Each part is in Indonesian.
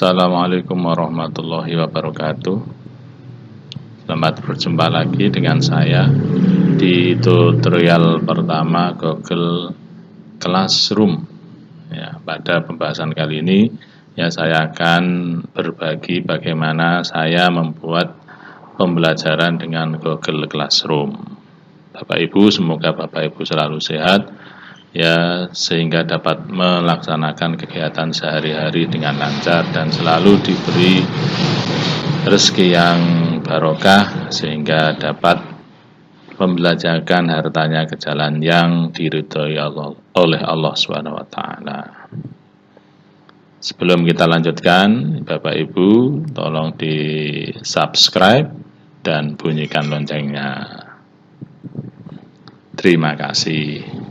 Assalamualaikum warahmatullahi wabarakatuh. Selamat berjumpa lagi dengan saya di tutorial pertama Google Classroom. Ya, pada pembahasan kali ini saya akan berbagi bagaimana saya membuat pembelajaran dengan Google Classroom. Bapak Ibu, semoga Bapak Ibu selalu sehat sehingga dapat melaksanakan kegiatan sehari-hari dengan lancar dan selalu diberi rezeki yang barokah sehingga dapat membelajarkan hartanya ke jalan yang diridhoi oleh Allah SWT. Sebelum kita lanjutkan, Bapak Ibu tolong di subscribe dan bunyikan loncengnya. Terima kasih.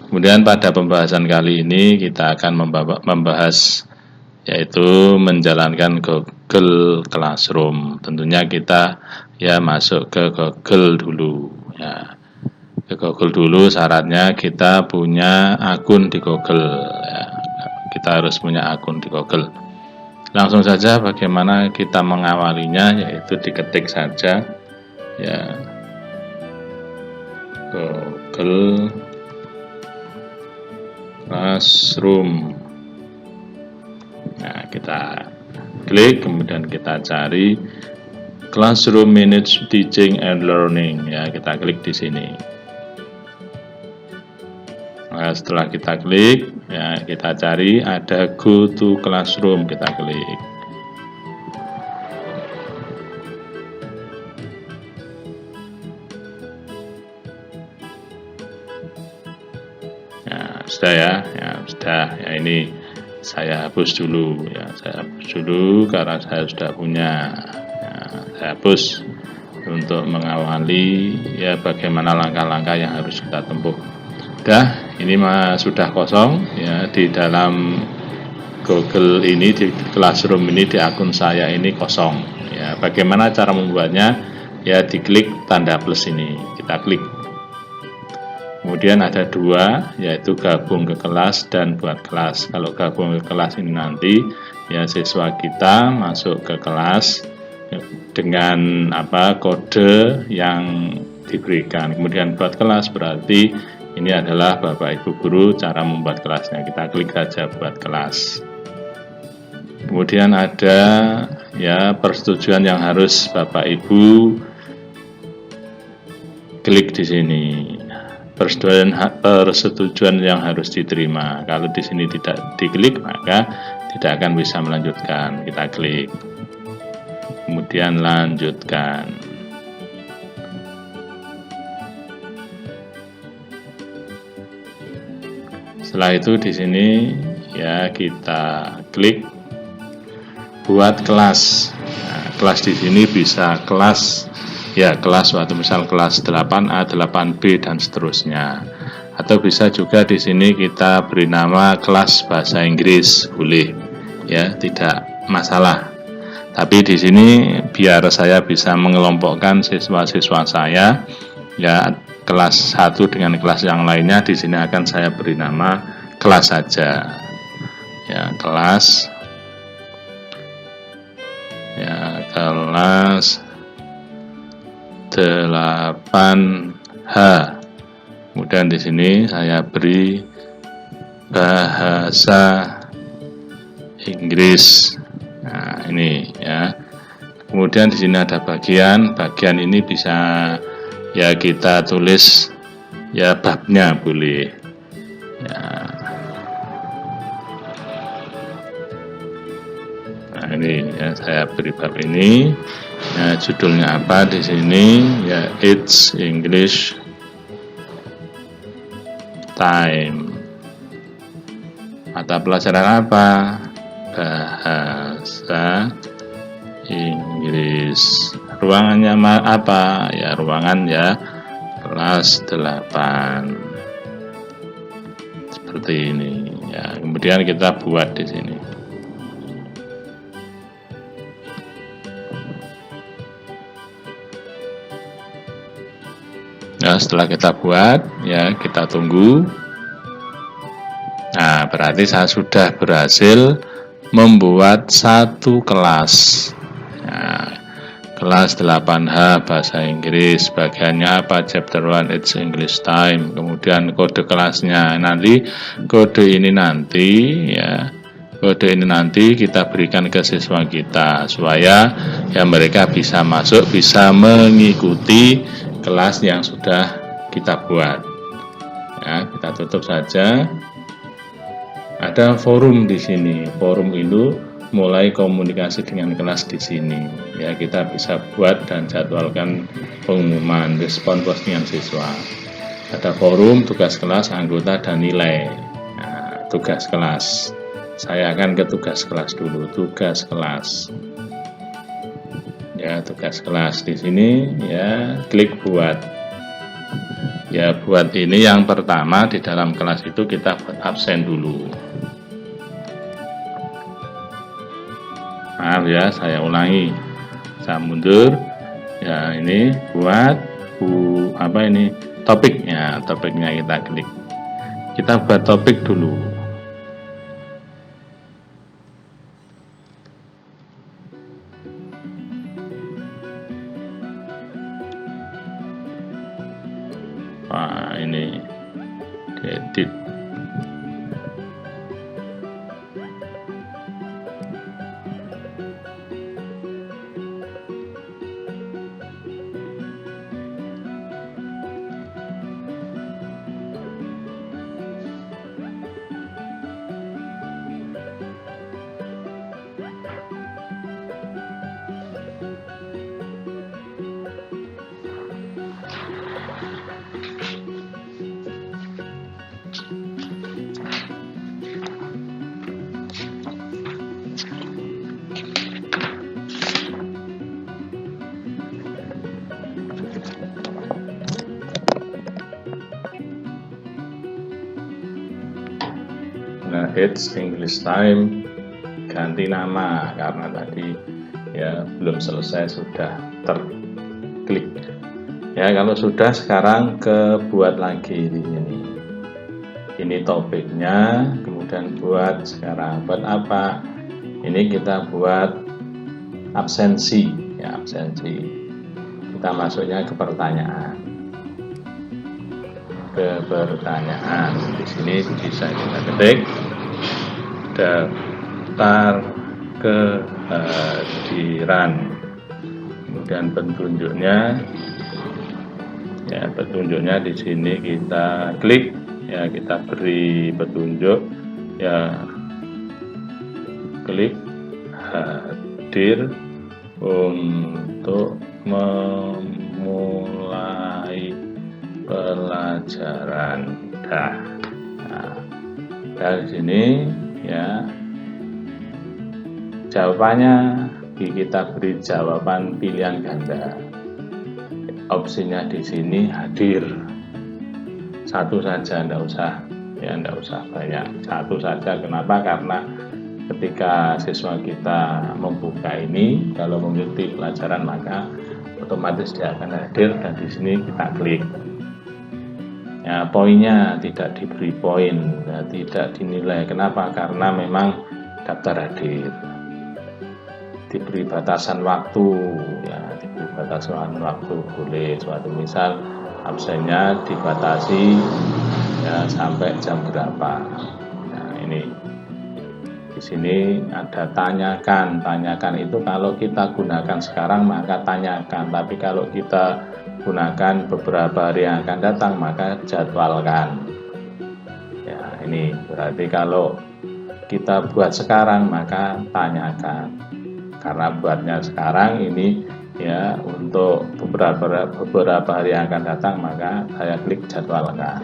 Kemudian pada pembahasan kali ini kita akan membahas yaitu menjalankan Google Classroom. Tentunya kita masuk ke Google dulu ya. Ke Google dulu syaratnya kita punya akun di Google ya. Kita harus punya akun di Google. Langsung saja bagaimana kita mengawalinya, yaitu diketik saja ya Google Classroom. Nah, kita klik, kemudian kita cari Classroom Manage Teaching and Learning. Ya, kita klik di sini. Nah, setelah kita klik, kita cari ada Go to Classroom, kita klik. Sudah sudah ini saya hapus dulu saya hapus dulu karena saya sudah punya saya hapus untuk mengawali bagaimana langkah-langkah yang harus kita tempuh. Ini sudah kosong di dalam Google ini, di Classroom ini, di akun saya ini kosong bagaimana cara membuatnya? Diklik tanda plus ini, kita klik. Kemudian ada dua, yaitu gabung ke kelas dan buat kelas. Kalau gabung ke kelas ini nanti siswa kita masuk ke kelas dengan kode yang diberikan. Kemudian buat kelas berarti ini adalah Bapak Ibu guru cara membuat kelasnya. Kita klik saja buat kelas. Kemudian ada persetujuan yang harus Bapak Ibu klik di sini. Persetujuan yang harus diterima. Kalau di sini tidak diklik, maka tidak akan bisa melanjutkan. Kita klik, kemudian lanjutkan. Setelah itu di sini kita klik buat kelas. Nah, kelas di sini bisa kelas waktu misal kelas 8A, 8B dan seterusnya. Atau bisa juga di sini kita beri nama kelas bahasa Inggris, boleh tidak masalah. Tapi di sini biar saya bisa mengelompokkan siswa-siswa saya kelas 1 dengan kelas yang lainnya, di sini akan saya beri nama kelas saja. Kelas kelas 8H. Kemudian di sini saya beri bahasa Inggris. Nah, ini Kemudian di sini ada bagian ini bisa kita tulis babnya boleh. Nah, ini saya beri bab ini. Judulnya apa di sini? It's English Time. Mata pelajaran apa? Bahasa Inggris. Ruangannya apa? Ruangan kelas 8. Seperti ini Kemudian kita buat di sini. Setelah kita buat kita tunggu. Nah, berarti saya sudah berhasil membuat satu kelas. Nah, kelas 8H bahasa Inggris, bagiannya apa? Chapter 1 It's English Time. Kemudian kode kelasnya nanti, kode ini nanti kita berikan ke siswa kita supaya ya mereka bisa masuk, bisa mengikuti kelas yang sudah kita buat. Ya, kita tutup saja. Ada forum di sini. Forum itu mulai komunikasi dengan kelas di sini. Ya, kita bisa buat dan jadwalkan pengumuman, respon postingan siswa. Ada forum, tugas kelas, anggota, dan nilai. Nah, tugas kelas. Saya akan ke tugas kelas dulu. Tugas kelas. Ya, tugas kelas di sini. Ya, klik buat. Ya, buat ini yang pertama di dalam kelas itu kita buat absen dulu. Maaf ya, saya ulangi. Saya mundur. Ya, ini buat topiknya. Topiknya kita klik. Kita buat topik dulu. Wah, ini diedit. Nah, It's English Time ganti nama karena tadi ya belum selesai, sudah terklik. Ya, kalau sudah sekarang ke buat lagi di sini. Ini topiknya, kemudian buat sekarang. Buat apa? Ini kita buat absensi, ya absensi. Kita masuknya ke pertanyaan. Ke pertanyaan. Di sini bisa kita ketik daftar kehadiran. Kemudian petunjuknya. Ya, petunjuknya di sini kita klik, ya kita beri petunjuk, ya klik hadir untuk memulai pelajaran. Nah, dari sini ya jawabannya kita beri jawaban pilihan ganda. Opsinya di sini hadir, satu saja, enggak usah banyak, satu saja. Kenapa? Karena ketika siswa kita membuka ini, kalau mengikuti pelajaran maka otomatis dia akan hadir, dan di sini kita klik. Ya, poinnya tidak diberi poin, ya, tidak dinilai. Kenapa? Karena memang daftar hadir. Diberi batasan waktu, ya diberi batasan waktu, boleh suatu misal absennya dibatasi ya sampai jam berapa. Nah, ini di sini ada tanyakan itu kalau kita gunakan sekarang maka tanyakan, tapi kalau kita gunakan beberapa hari yang akan datang maka jadwalkan. Ya, ini berarti kalau kita buat sekarang maka tanyakan. Karena buatnya sekarang ini ya untuk beberapa hari yang akan datang maka saya klik jadwalkan.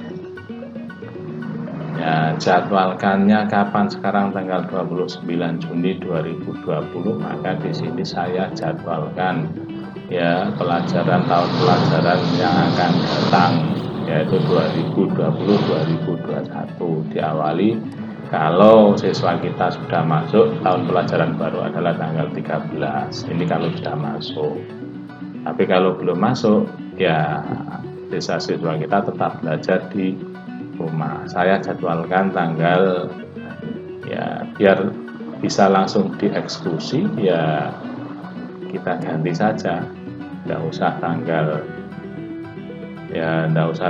Ya, jadwalkannya kapan? Sekarang tanggal 29 Juni 2020, maka di sini saya jadwalkan ya pelajaran tahun pelajaran yang akan datang, yaitu 2020-2021. Diawali kalau siswa kita sudah masuk, tahun pelajaran baru adalah tanggal 13. Ini kalau sudah masuk. Tapi kalau belum masuk, ya siswa kita tetap belajar di rumah. Saya jadwalkan tanggal, ya biar bisa langsung dieksekusi, ya kita ganti saja, nggak usah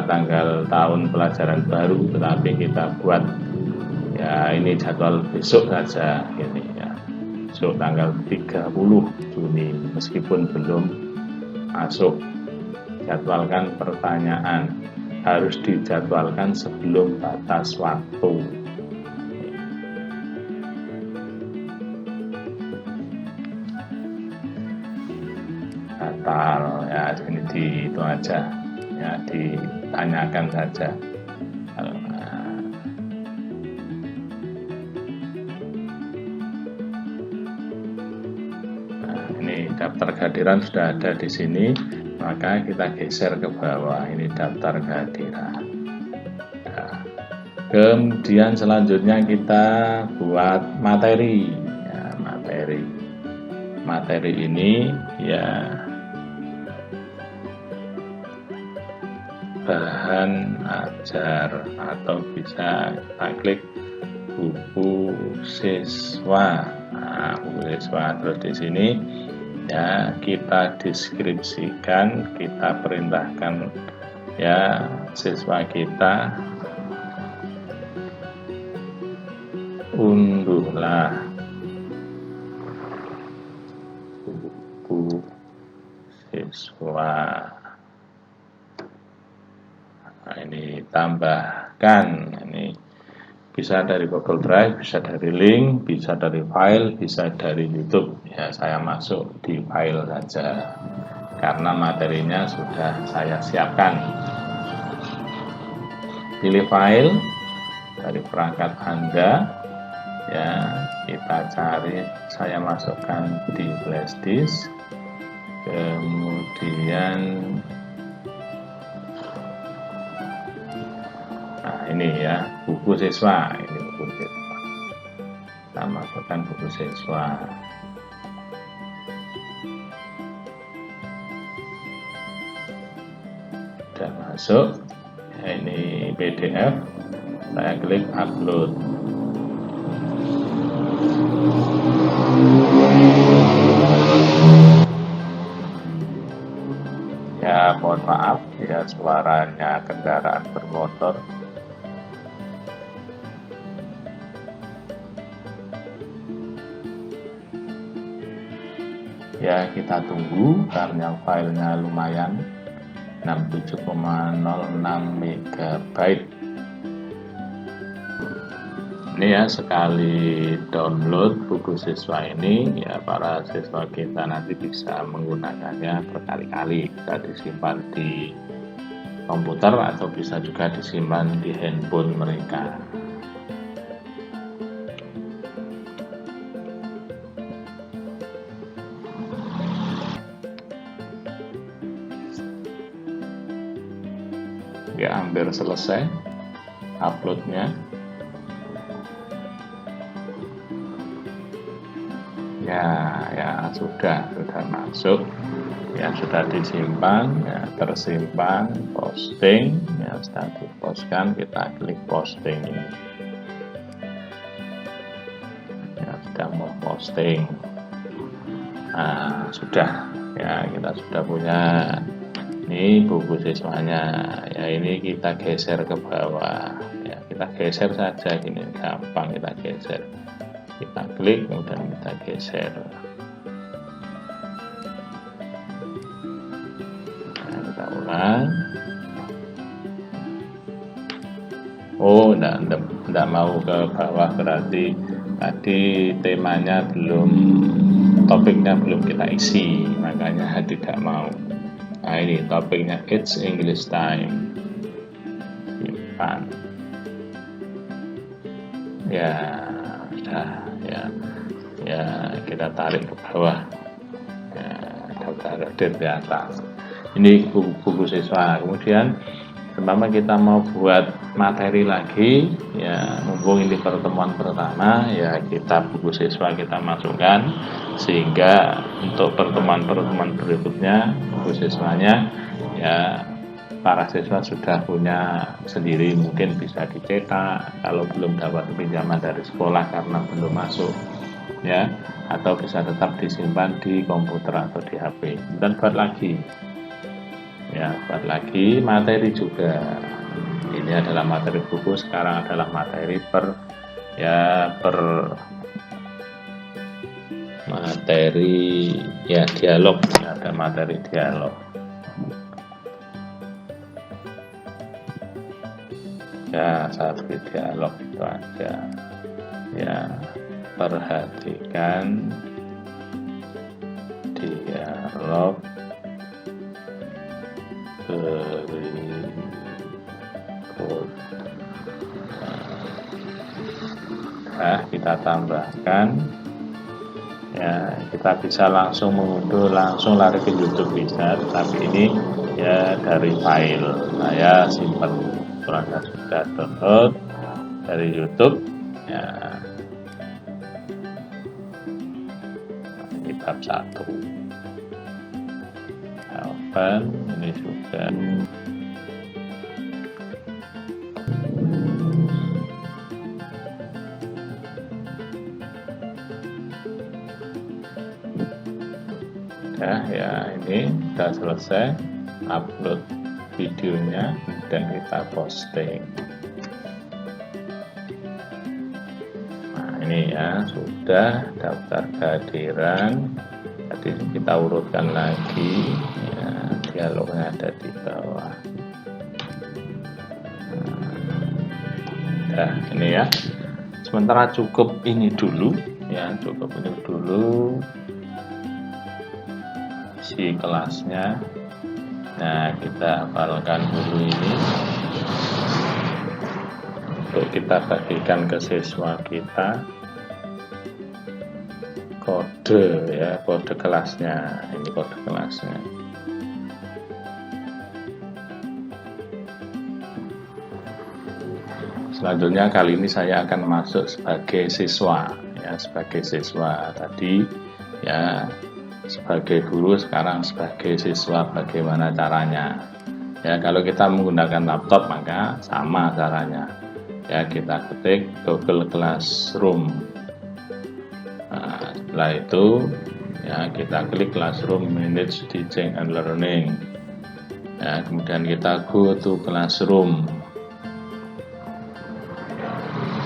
tanggal tahun pelajaran baru, tetapi kita buat ya ini jadwal besok saja ini ya, besok tanggal 30 Juni, meskipun belum masuk. Jadwalkan pertanyaan, harus dijadwalkan sebelum batas waktu. Batal ya, ini itu aja ya, ditanyakan saja. Nah, ini daftar kehadiran sudah ada di sini, maka kita geser ke bawah, ini daftar kehadiran. Nah, kemudian selanjutnya kita buat materi ya, materi ini ya bahan ajar, atau bisa kita klik buku siswa. Nah, buku siswa, terus di sini ya kita deskripsikan, kita perintahkan ya siswa kita unduhlah buku siswa. Nah, ini tambahkan, ini bisa dari Google Drive, bisa dari link, bisa dari file, bisa dari YouTube. Ya, saya masuk di file saja karena materinya sudah saya siapkan. Pilih file dari perangkat Anda. Ya, kita cari, saya masukkan di flash disk. Kemudian ini ya, buku siswa, ini buku siswa. Kita masukkan buku siswa. Sudah masuk. Ya, ini PDF. Saya klik upload. Ya, mohon maaf ya, suaranya kendaraan bermotor. Ya, kita tunggu karena filenya lumayan, 67,06 MB. Ini ya, sekali download buku siswa ini ya, para siswa kita nanti bisa menggunakannya berkali-kali, bisa disimpan di komputer atau bisa juga disimpan di handphone mereka. Ya, hampir selesai uploadnya. Ya sudah masuk ya, sudah disimpan ya, tersimpan, posting ya, sudah dipostkan, kita klik posting ini ya, sudah mau posting. Nah, sudah ya, kita sudah punya ini buku siswanya ya. Ini kita geser ke bawah ya, kita geser saja, gini gampang, kita geser, kita klik kemudian kita geser. Nah, kita ulang. Oh, enggak mau ke bawah, berarti tadi temanya belum, topiknya belum kita isi, makanya tidak mau. Nah, ini topiknya It's English Time. Simpan. Ya, sudah ya, kita tarik ke bawah. Ya, daftar hadir di atas. Ini buku siswa. Kemudian pertama kita mau buat materi lagi ya, mumpung ini pertemuan pertama ya, kita buku siswa kita masukkan, sehingga untuk pertemuan-pertemuan berikutnya buku siswanya ya para siswa sudah punya sendiri, mungkin bisa dicetak kalau belum dapat pinjaman dari sekolah karena belum masuk ya, atau bisa tetap disimpan di komputer atau di HP. Dan buat lagi, ya, buat lagi materi juga. Ini adalah materi buku, sekarang adalah materi materi ya dialog, ya, ada materi dialog. Ya, satu dialog itu aja. Ya, perhatikan dialog berikut. Nah, kita tambahkan, ya, kita bisa langsung mengunduh, langsung lari ke YouTube bisa, tapi ini ya dari file saya simpan. Kalau Anda sudah download dari YouTube, ya, kitab 1 open, ini juga. Ya, ini sudah selesai upload videonya dan kita posting. Nah, ini ya sudah daftar kehadiran. Tadi kita urutkan lagi, ya, dialognya ada di bawah. Nah, ini ya. Sementara cukup ini dulu, ya, cukup ini dulu si kelasnya. Nah, kita hafalkan dulu ini untuk kita bagikan ke siswa kita, kode, ya, kode kelasnya. Ini kode kelasnya. Selanjutnya kali ini saya akan masuk sebagai siswa, ya, sebagai siswa tadi, ya, sebagai guru, sekarang sebagai siswa. Bagaimana caranya? Ya, kalau kita menggunakan laptop maka sama caranya. Ya, kita ketik Google Classroom. Nah, setelah itu, ya, kita klik Classroom Manage Teaching and Learning. Ya, kemudian kita go to Classroom.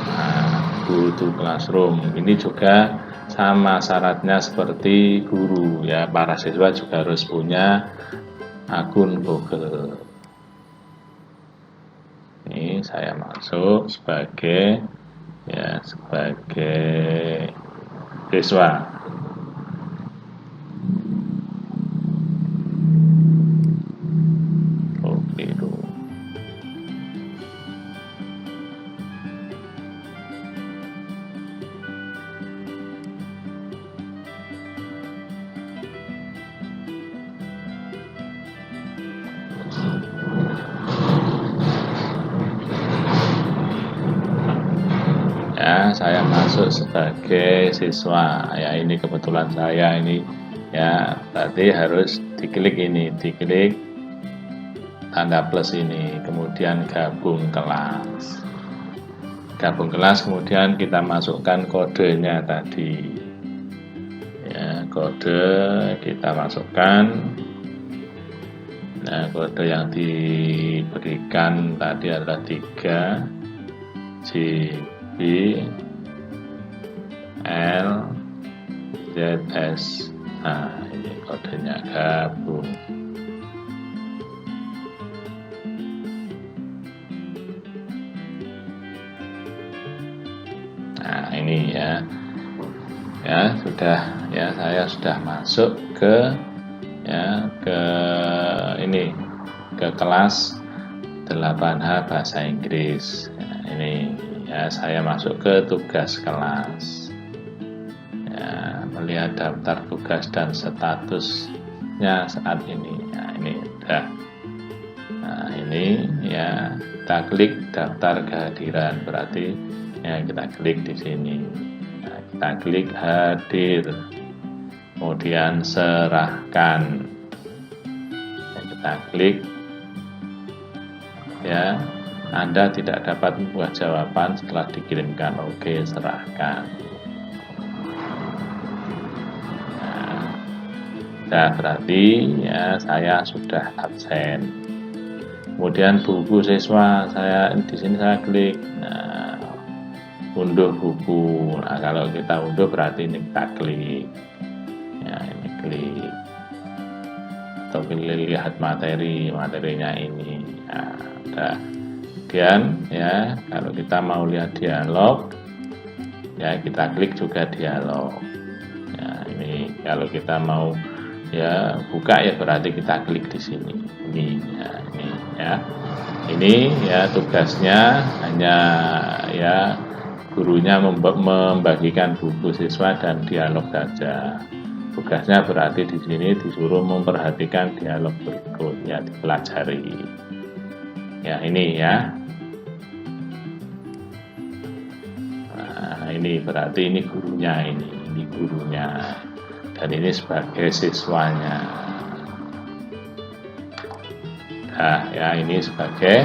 Nah, go to Classroom. Ini juga sama syaratnya seperti guru, ya, para siswa juga harus punya akun Google. Ini saya masuk sebagai, ya, sebagai siswa. Oke, ya, saya masuk sebagai siswa. Ya, ini kebetulan saya ini, ya, berarti harus diklik ini, diklik tanda plus ini, kemudian gabung kelas. Gabung kelas, kemudian kita masukkan kodenya tadi. Ya, kode kita masukkan. Nah, kode yang diberikan tadi adalah 3 GB L ZS. Nah, ini kodenya gabung. Nah, ini ya, ya sudah, ya, saya sudah masuk ke, ya, ke ini, ke kelas 8H bahasa Inggris. Nah, ini ya, saya masuk ke tugas kelas, ya, melihat daftar tugas dan statusnya saat ini. Nah, ini udah. Nah, ini ya, kita klik daftar kehadiran, berarti ya kita klik di sini. Nah, kita klik hadir, kemudian serahkan. Ya, kita klik, ya, Anda tidak dapat membuat jawaban setelah dikirimkan. Oke, serahkan. Nah, berarti ya saya sudah absen. Kemudian buku siswa saya di sini saya klik. Nah, unduh buku. Nah, kalau kita unduh berarti ini kita klik. Ya, ini klik. Atau pilih lihat materinya ini. Nah, udah. Kemudian ya, kalau kita mau lihat dialog, ya kita klik juga dialog. Ya, ini kalau kita mau ya buka ya berarti kita klik di sini. Ini ya, ini ya. Ini ya tugasnya hanya ya gurunya membagikan buku siswa dan dialog saja. Tugasnya berarti di sini disuruh memperhatikan dialog berikut ya dipelajari. Ya ini ya. Nah, ini berarti ini gurunya ini gurunya. Dan ini sebagai siswanya. Nah, ya ini sebagai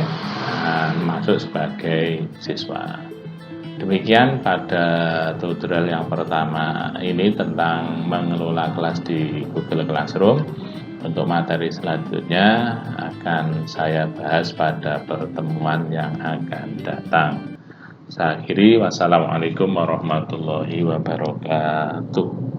masuk sebagai siswa. Demikian pada tutorial yang pertama ini tentang mengelola kelas di Google Classroom. Untuk materi selanjutnya akan saya bahas pada pertemuan yang akan datang. Saya akhiri, wassalamualaikum warahmatullahi wabarakatuh.